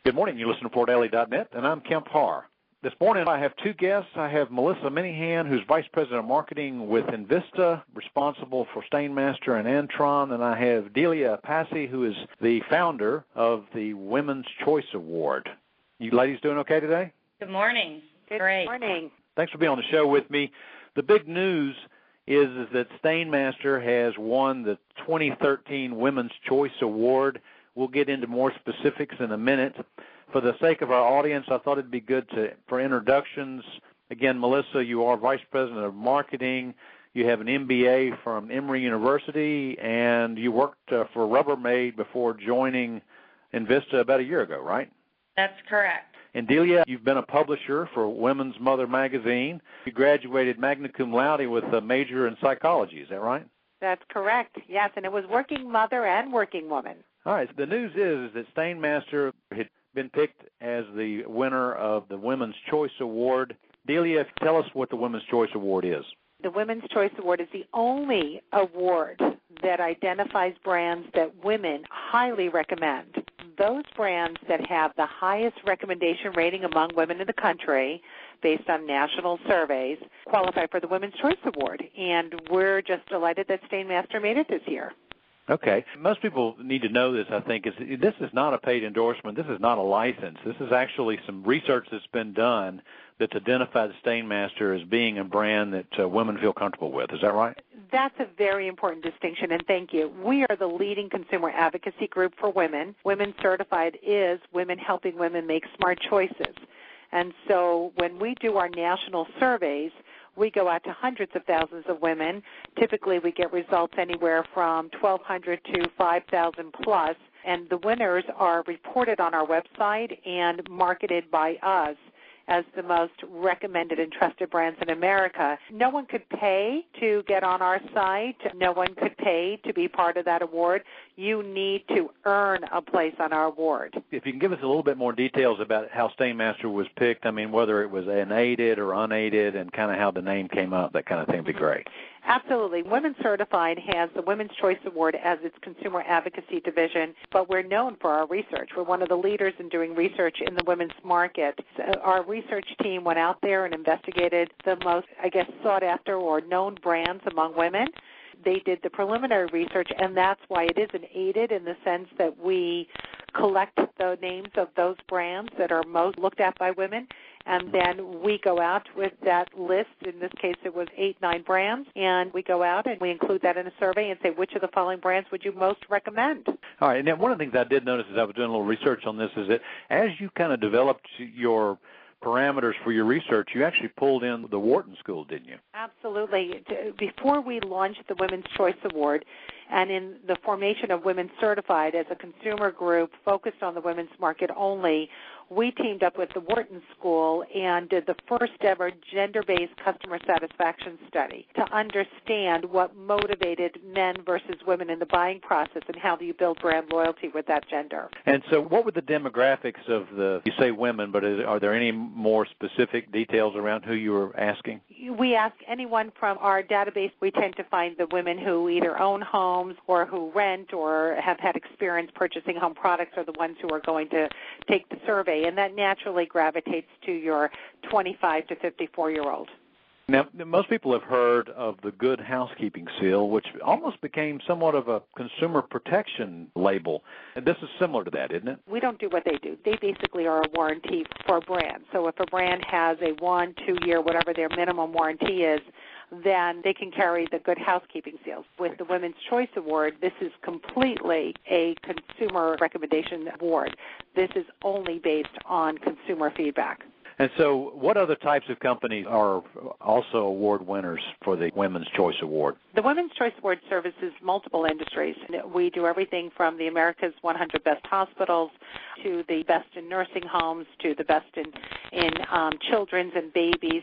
Good morning. You listen to FloorDaily.net, and I'm Kemp Harr. This morning I have two guests. I have Melissa Minihan, who's Vice President of Marketing with Invista, responsible for Stainmaster and Antron, and I have Delia Passi, who is the founder of the Women's Choice Award. You ladies doing okay today? Good morning. Good morning. Thanks for being on the show with me. The big news is that Stainmaster has won the 2013 Women's Choice Award. We'll get into more specifics in a minute. For the sake of our audience, I thought it'd be good for introductions. Again, Melissa, you are Vice President of Marketing. You have an MBA from Emory University, and you worked for Rubbermaid before joining Invista about a year ago, right? That's correct. And Delia, you've been a publisher for Women's Mother magazine. You graduated magna cum laude with a major in psychology, is that right? That's correct, yes, and it was working mother and working woman. All right, so the news is that Stainmaster had been picked as the winner of the Women's Choice Award. Delia, tell us what the Women's Choice Award is. The Women's Choice Award is the only award that identifies brands that women highly recommend. Those brands that have the highest recommendation rating among women in the country, based on national surveys, qualify for the Women's Choice Award. And we're just delighted that Stainmaster made it this year. Okay. Most people need to know this, I think, is this is not a paid endorsement. This is not a license. This is actually some research that's been done that's identified Stainmaster as being a brand that women feel comfortable with. Is that right? That's a very important distinction, and thank you. We are the leading consumer advocacy group for women. Women Certified is women helping women make smart choices. And so when we do our national surveys, we go out to hundreds of thousands of women. Typically, we get results anywhere from 1,200 to 5,000 plus, and the winners are reported on our website and marketed by us as the most recommended and trusted brands in America. No one could pay to get on our site. No one could pay to be part of that award. You need to earn a place on our award. If you can give us a little bit more details about how Stainmaster was picked, I mean, whether it was an aided or unaided and kind of how the name came up, that kind of thing would be great. Absolutely. Women Certified has the Women's Choice Award as its consumer advocacy division, but we're known for our research. We're one of the leaders in doing research in the women's market. So our research team went out there and investigated the most, sought after or known brands among women. They did the preliminary research, and that's why it isn't aided in the sense that we collect the names of those brands that are most looked at by women, and then we go out with that list. In this case, it was 8-9 brands, and we go out and we include that in a survey and say, which of the following brands would you most recommend? All right, and one of the things I did notice as I was doing a little research on this is that as you kind of developed your parameters for your research, you actually pulled in the Wharton School, didn't you? Absolutely. Before we launched the Women's Choice Award, and in the formation of Women Certified as a consumer group focused on the women's market only, we teamed up with the Wharton School and did the first ever gender-based customer satisfaction study to understand what motivated men versus women in the buying process and how do you build brand loyalty with that gender. And so what were the demographics of you say women, but are there any more specific details around who you were asking? We ask anyone from our database. We tend to find the women who either own homes or who rent or have had experience purchasing home products are the ones who are going to take the survey, and that naturally gravitates to your 25 to 54-year-old. Now, most people have heard of the Good Housekeeping Seal, which almost became somewhat of a consumer protection label. And this is similar to that, isn't it? We don't do what they do. They basically are a warranty for a brand. So if a brand has a 1-2 year, whatever their minimum warranty is, then they can carry the Good Housekeeping Seals. With the Women's Choice Award, this is completely a consumer recommendation award. This is only based on consumer feedback. And so what other types of companies are also award winners for the Women's Choice Award? The Women's Choice Award services multiple industries. We do everything from the America's 100 Best Hospitals to the best in nursing homes to the best in children's and babies.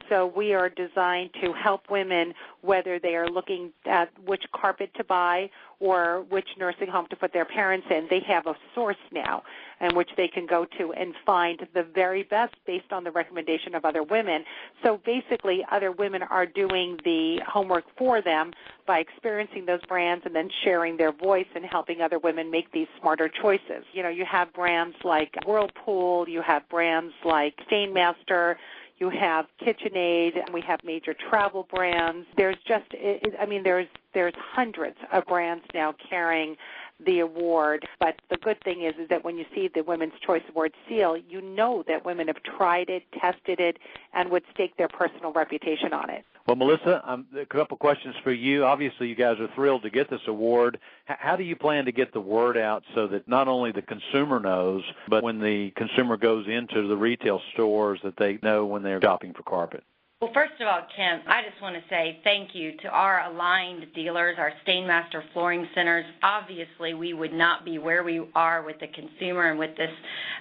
So we are designed to help women, whether they are looking at which carpet to buy or which nursing home to put their parents in. They have a source now in which they can go to and find the very best based on the recommendation of other women. So basically, other women are doing the homework for them by experiencing those brands and then sharing their voice and helping other women make these smarter choices. You know, you have brands like Whirlpool, you have brands like Stainmaster, you have KitchenAid, and we have major travel brands. There's just, there's hundreds of brands now carrying the award. But the good thing is that when you see the Women's Choice Award seal, you know that women have tried it, tested it, and would stake their personal reputation on it. Well, Melissa, a couple questions for you. Obviously, you guys are thrilled to get this award. How do you plan to get the word out so that not only the consumer knows, but when the consumer goes into the retail stores that they know when they're shopping for carpet? Well, first of all, Kemp, I just want to say thank you to our aligned dealers, our Stainmaster flooring centers. Obviously, we would not be where we are with the consumer and with this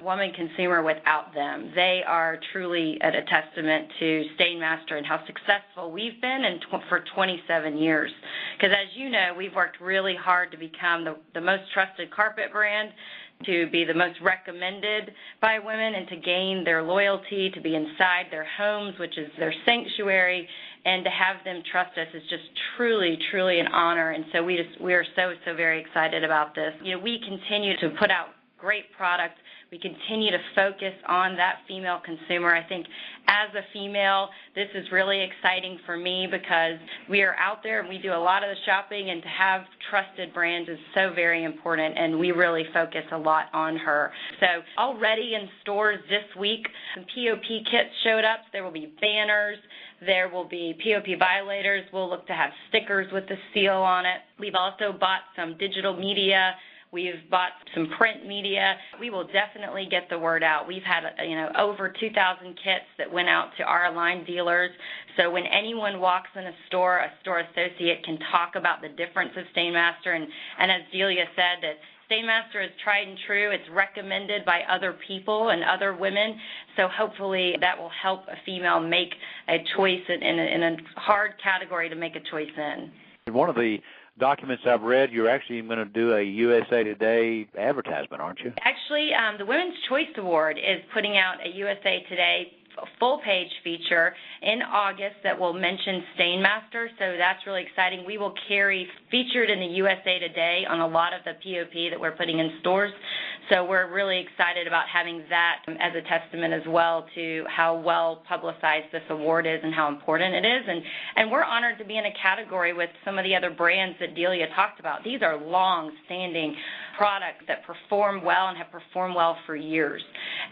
woman consumer without them. They are truly a testament to Stainmaster and how successful we've been for 27 years. Because as you know, we've worked really hard to become the most trusted carpet brand, to be the most recommended by women, and to gain their loyalty, to be inside their homes, which is their sanctuary, and to have them trust us is just truly, truly an honor. And so we are so very excited about this. You know, we continue to put out great products. We continue to focus on that female consumer. I think as a female, this is really exciting for me because we are out there and we do a lot of the shopping, and to have trusted brands is so very important, and we really focus a lot on her. So already in stores this week, some POP kits showed up. There will be banners. There will be POP violators. We'll look to have stickers with the seal on it. We've also bought some digital media. We've bought some print media. We will definitely get the word out. We've had, over 2,000 kits that went out to our aligned dealers. So when anyone walks in a store associate can talk about the difference of Stainmaster. And as Delia said, that Stainmaster is tried and true. It's recommended by other people and other women. So hopefully that will help a female make a choice in a hard category to make a choice in. One of the documents I've read, you're actually going to do a USA Today advertisement, aren't you? Actually, the Women's Choice Award is putting out a USA Today full-page feature in August that will mention Stainmaster, so that's really exciting. We will carry featured in the USA Today on a lot of the POP that we're putting in stores, so we're really excited about having that as a testament as well to how well publicized this award is and how important it is, and we're honored to be in a category with some of the other brands that Delia talked about. These are long-standing products that perform well and have performed well for years,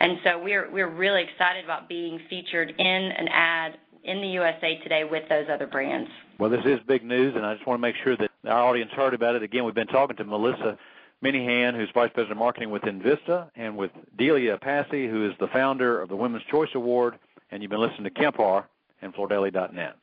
and so we're really excited about being featured in an ad in the USA Today with those other brands. Well, this is big news, and I just want to make sure that our audience heard about it. Again, we've been talking to Melissa Minihan, who's Vice President of Marketing with Invista, and with Delia Passi, who is the founder of the Women's Choice Award, and you've been listening to Kemp Harr and FloorDaily.net.